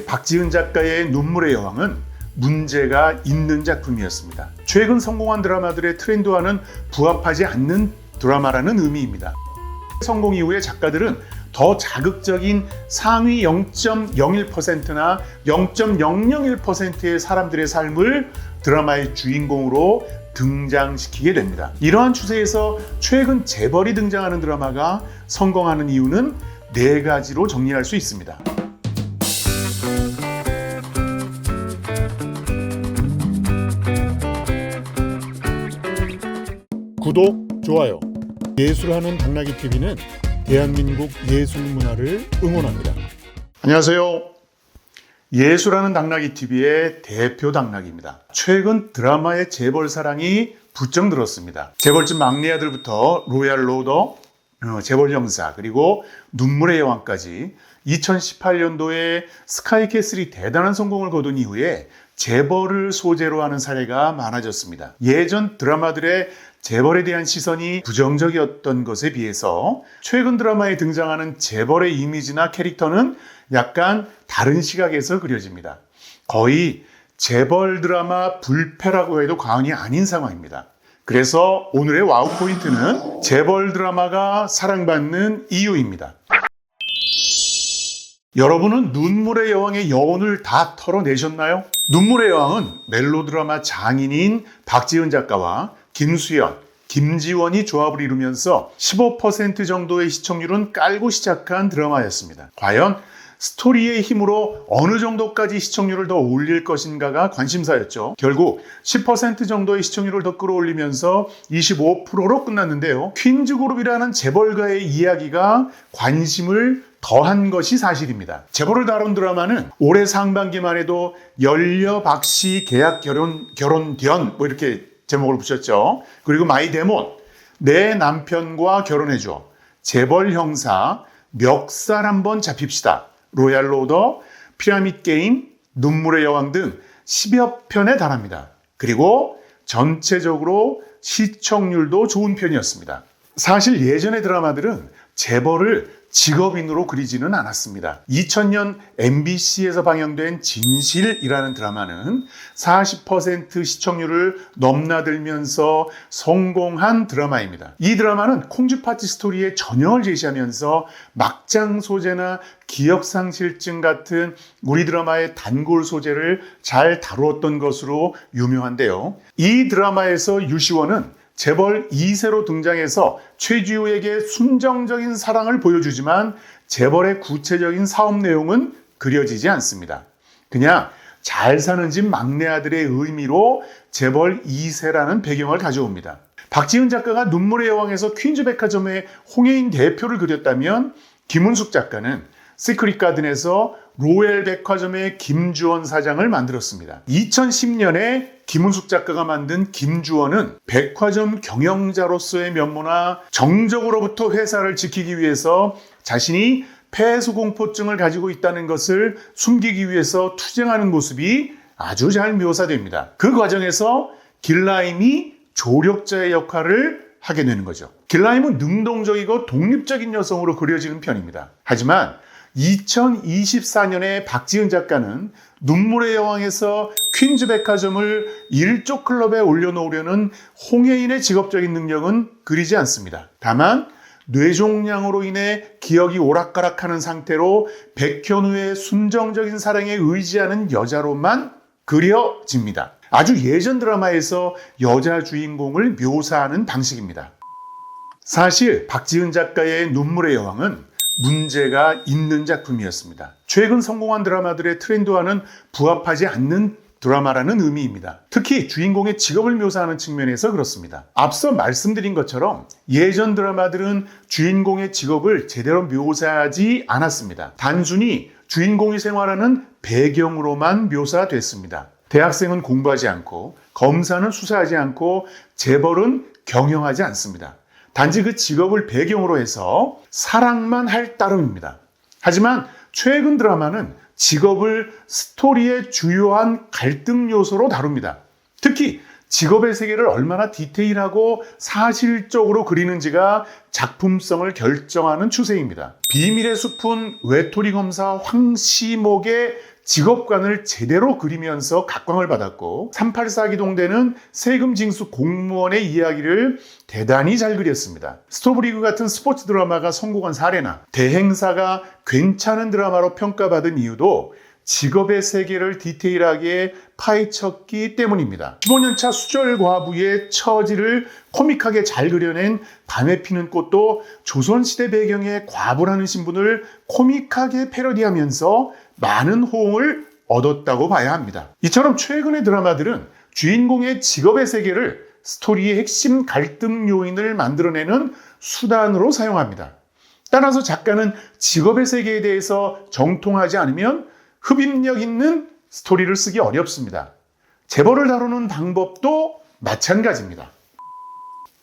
박지은 작가의 눈물의 여왕은 문제가 있는 작품이었습니다. 최근 성공한 드라마들의 트렌드와는 부합하지 않는 드라마라는 의미입니다. 성공 이후에 작가들은 더 자극적인 상위 0.01%나 0.001%의 사람들의 삶을 드라마의 주인공으로 등장시키게 됩니다. 이러한 추세에서 최근 재벌이 등장하는 드라마가 성공하는 이유는 4가지로 정리할 수 있습니다. 구독, 좋아요. 예술하는 당나귀TV는 대한민국 예술문화를 응원합니다. 안녕하세요. 예술하는 당나귀TV의 대표 당나귀입니다. 최근 드라마의 재벌 사랑이 부쩍 늘었습니다. 재벌집 막내 아들부터 로얄 로더, 재벌 형사, 그리고 눈물의 여왕까지 2018년도에 스카이캐슬이 대단한 성공을 거둔 이후에 재벌을 소재로 하는 사례가 많아졌습니다. 예전 드라마들의 재벌에 대한 시선이 부정적이었던 것에 비해서 최근 드라마에 등장하는 재벌의 이미지나 캐릭터는 약간 다른 시각에서 그려집니다. 거의 재벌 드라마 불패라고 해도 과언이 아닌 상황입니다. 그래서 오늘의 와우 포인트는 재벌 드라마가 사랑받는 이유입니다. 여러분은 눈물의 여왕의 여운을 다 털어내셨나요? 눈물의 여왕은 멜로드라마 장인인 박지은 작가와 김수현, 김지원이 조합을 이루면서 15% 정도의 시청률은 깔고 시작한 드라마였습니다. 과연 스토리의 힘으로 어느 정도까지 시청률을 더 올릴 것인가가 관심사였죠. 결국 10% 정도의 시청률을 더 끌어올리면서 25%로 끝났는데요. 퀸즈그룹이라는 재벌가의 이야기가 관심을 더한 것이 사실입니다. 재벌을 다룬 드라마는 올해 상반기만 해도 연려 박씨 계약 결혼견 이렇게 제목을 붙였죠. 그리고 마이 데몬, 내 남편과 결혼해줘, 재벌 형사, 멱살 한번 잡힙시다, 로얄 로더, 피라밋 게임, 눈물의 여왕 등 10여 편에 달합니다. 그리고 전체적으로 시청률도 좋은 편이었습니다. 사실 예전의 드라마들은 재벌을 직업인으로 그리지는 않았습니다. 2000년 MBC에서 방영된 진실이라는 드라마는 40% 시청률을 넘나들면서 성공한 드라마입니다. 이 드라마는 콩쥐파티 스토리의 전형을 제시하면서 막장 소재나 기억상실증 같은 우리 드라마의 단골 소재를 잘 다루었던 것으로 유명한데요. 이 드라마에서 유시원은 재벌 2세로 등장해서 최지우에게 순정적인 사랑을 보여주지만 재벌의 구체적인 사업 내용은 그려지지 않습니다. 그냥 잘 사는 집 막내 아들의 의미로 재벌 2세라는 배경을 가져옵니다. 박지은 작가가 눈물의 여왕에서 퀸즈 백화점의 홍해인 대표를 그렸다면 김은숙 작가는 시크릿 가든에서 로엘 백화점의 김주원 사장을 만들었습니다. 2010년에 김은숙 작가가 만든 김주원은 백화점 경영자로서의 면모나 정적으로부터 회사를 지키기 위해서 자신이 폐수공포증을 가지고 있다는 것을 숨기기 위해서 투쟁하는 모습이 아주 잘 묘사됩니다. 그 과정에서 길라임이 조력자의 역할을 하게 되는 거죠. 길라임은 능동적이고 독립적인 여성으로 그려지는 편입니다. 하지만 2024년에 박지은 작가는 눈물의 여왕에서 퀸즈 백화점을 일조 클럽에 올려놓으려는 홍해인의 직업적인 능력은 그리지 않습니다. 다만 뇌종양으로 인해 기억이 오락가락하는 상태로 백현우의 순정적인 사랑에 의지하는 여자로만 그려집니다. 아주 예전 드라마에서 여자 주인공을 묘사하는 방식입니다. 사실 박지은 작가의 눈물의 여왕은 문제가 있는 작품이었습니다. 최근 성공한 드라마들의 트렌드와는 부합하지 않는 드라마라는 의미입니다. 특히 주인공의 직업을 묘사하는 측면에서 그렇습니다. 앞서 말씀드린 것처럼 예전 드라마들은 주인공의 직업을 제대로 묘사하지 않았습니다. 단순히 주인공이 생활하는 배경으로만 묘사됐습니다. 대학생은 공부하지 않고, 검사는 수사하지 않고, 재벌은 경영하지 않습니다. 단지 그 직업을 배경으로 해서 사랑만 할 따름입니다. 하지만 최근 드라마는 직업을 스토리의 주요한 갈등 요소로 다룹니다. 특히 직업의 세계를 얼마나 디테일하고 사실적으로 그리는지가 작품성을 결정하는 추세입니다. 비밀의 숲은 외톨이 검사 황시목의 직업관을 제대로 그리면서 각광을 받았고 384 기동대는 세금 징수 공무원의 이야기를 대단히 잘 그렸습니다. 스토브리그 같은 스포츠 드라마가 성공한 사례나 대행사가 괜찮은 드라마로 평가받은 이유도 직업의 세계를 디테일하게 파헤쳤기 때문입니다. 15년차 수절 과부의 처지를 코믹하게 잘 그려낸 밤에 피는 꽃도 조선시대 배경의 과부라는 신분을 코믹하게 패러디하면서 많은 호응을 얻었다고 봐야 합니다. 이처럼 최근의 드라마들은 주인공의 직업의 세계를 스토리의 핵심 갈등 요인을 만들어내는 수단으로 사용합니다. 따라서 작가는 직업의 세계에 대해서 정통하지 않으면 흡입력 있는 스토리를 쓰기 어렵습니다. 재벌을 다루는 방법도 마찬가지입니다.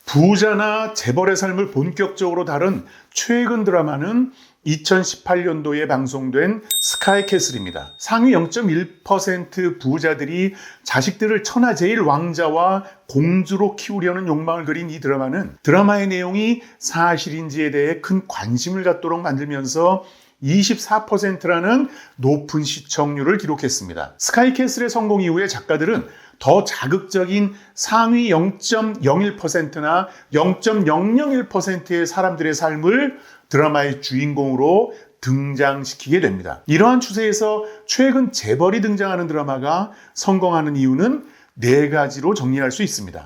부자나 재벌의 삶을 본격적으로 다룬 최근 드라마는 2018년도에 방송된 스카이캐슬입니다. 상위 0.1% 부자들이 자식들을 천하제일 왕자와 공주로 키우려는 욕망을 그린 이 드라마는 드라마의 내용이 사실인지에 대해 큰 관심을 갖도록 만들면서 24%라는 높은 시청률을 기록했습니다. 스카이캐슬의 성공 이후에 작가들은 더 자극적인 상위 0.01%나 0.001%의 사람들의 삶을 드라마의 주인공으로 등장시키게 됩니다. 이러한 추세에서 최근 재벌이 등장하는 드라마가 성공하는 이유는 4가지로 정리할 수 있습니다.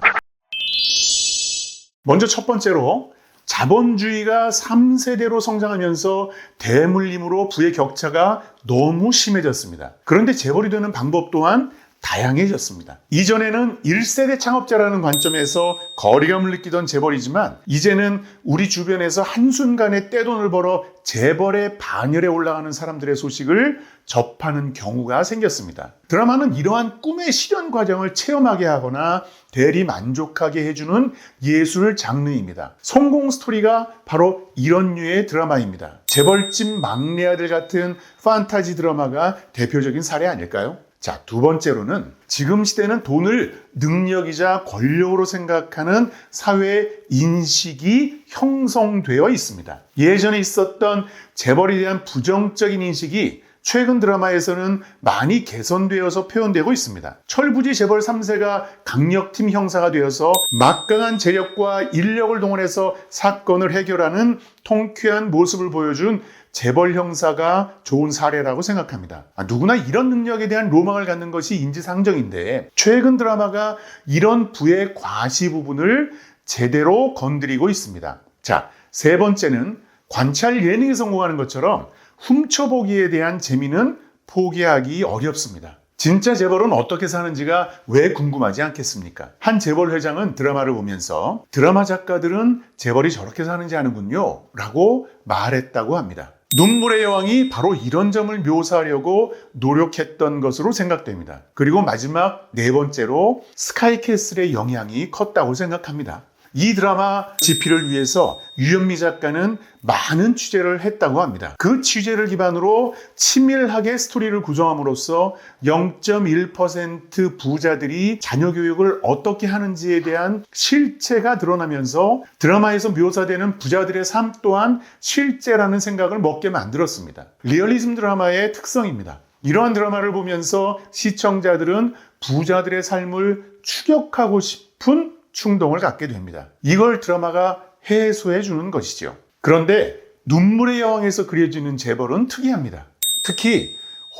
먼저 첫 번째로 자본주의가 3세대로 성장하면서 대물림으로 부의 격차가 너무 심해졌습니다. 그런데 재벌이 되는 방법 또한 다양해졌습니다. 이전에는 1세대 창업자라는 관점에서 거리감을 느끼던 재벌이지만 이제는 우리 주변에서 한순간에 떼돈을 벌어 재벌의 반열에 올라가는 사람들의 소식을 접하는 경우가 생겼습니다. 드라마는 이러한 꿈의 실현 과정을 체험하게 하거나 대리 만족하게 해주는 예술 장르입니다. 성공 스토리가 바로 이런 류의 드라마입니다. 재벌집 막내 아들 같은 판타지 드라마가 대표적인 사례 아닐까요? 자, 두 번째로는 지금 시대는 돈을 능력이자 권력으로 생각하는 사회 인식이 형성되어 있습니다. 예전에 있었던 재벌에 대한 부정적인 인식이 최근 드라마에서는 많이 개선되어서 표현되고 있습니다. 철부지 재벌 3세가 강력팀 형사가 되어서 막강한 재력과 인력을 동원해서 사건을 해결하는 통쾌한 모습을 보여준 재벌 형사가 좋은 사례라고 생각합니다. 누구나 이런 능력에 대한 로망을 갖는 것이 인지상정인데 최근 드라마가 이런 부의 과시 부분을 제대로 건드리고 있습니다. 자, 세 번째는 관찰 예능이 성공하는 것처럼 훔쳐보기에 대한 재미는 포기하기 어렵습니다. 진짜 재벌은 어떻게 사는지가 왜 궁금하지 않겠습니까? 한 재벌 회장은 드라마를 보면서 드라마 작가들은 재벌이 저렇게 사는지 아는군요 라고 말했다고 합니다. 눈물의 여왕이 바로 이런 점을 묘사하려고 노력했던 것으로 생각됩니다. 그리고 마지막 네 번째로 스카이캐슬의 영향이 컸다고 생각합니다. 이 드라마 집필을 위해서 유현미 작가는 많은 취재를 했다고 합니다. 그 취재를 기반으로 치밀하게 스토리를 구성함으로써 0.1% 부자들이 자녀 교육을 어떻게 하는지에 대한 실체가 드러나면서 드라마에서 묘사되는 부자들의 삶 또한 실제라는 생각을 먹게 만들었습니다. 리얼리즘 드라마의 특성입니다. 이러한 드라마를 보면서 시청자들은 부자들의 삶을 추격하고 싶은 충동을 갖게 됩니다. 이걸 드라마가 해소해 주는 것이죠. 그런데 눈물의 여왕에서 그려지는 재벌은 특이합니다. 특히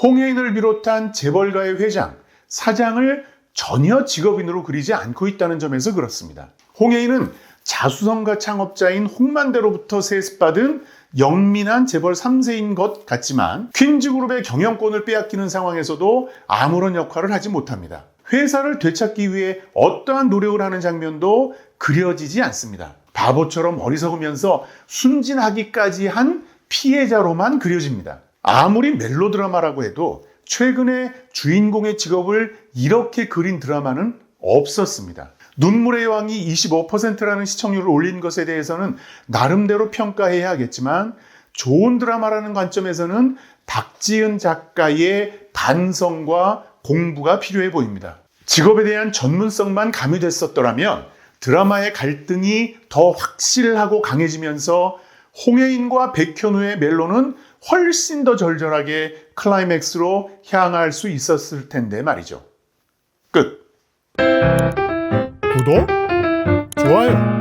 홍해인을 비롯한 재벌가의 회장, 사장을 전혀 직업인으로 그리지 않고 있다는 점에서 그렇습니다. 홍해인은 자수성가 창업자인 홍만대로부터 세습받은 영민한 재벌 3세인 것 같지만 퀸즈그룹의 경영권을 빼앗기는 상황에서도 아무런 역할을 하지 못합니다. 회사를 되찾기 위해 어떠한 노력을 하는 장면도 그려지지 않습니다. 바보처럼 어리석으면서 순진하기까지 한 피해자로만 그려집니다. 아무리 멜로드라마라고 해도 최근에 주인공의 직업을 이렇게 그린 드라마는 없었습니다. 눈물의 여왕이 25%라는 시청률을 올린 것에 대해서는 나름대로 평가해야 하겠지만 좋은 드라마라는 관점에서는 박지은 작가의 반성과 공부가 필요해 보입니다. 직업에 대한 전문성만 가미됐었더라면 드라마의 갈등이 더 확실하고 강해지면서 홍해인과 백현우의 멜로는 훨씬 더 절절하게 클라이맥스로 향할 수 있었을 텐데 말이죠. 끝. 구독, 좋아요.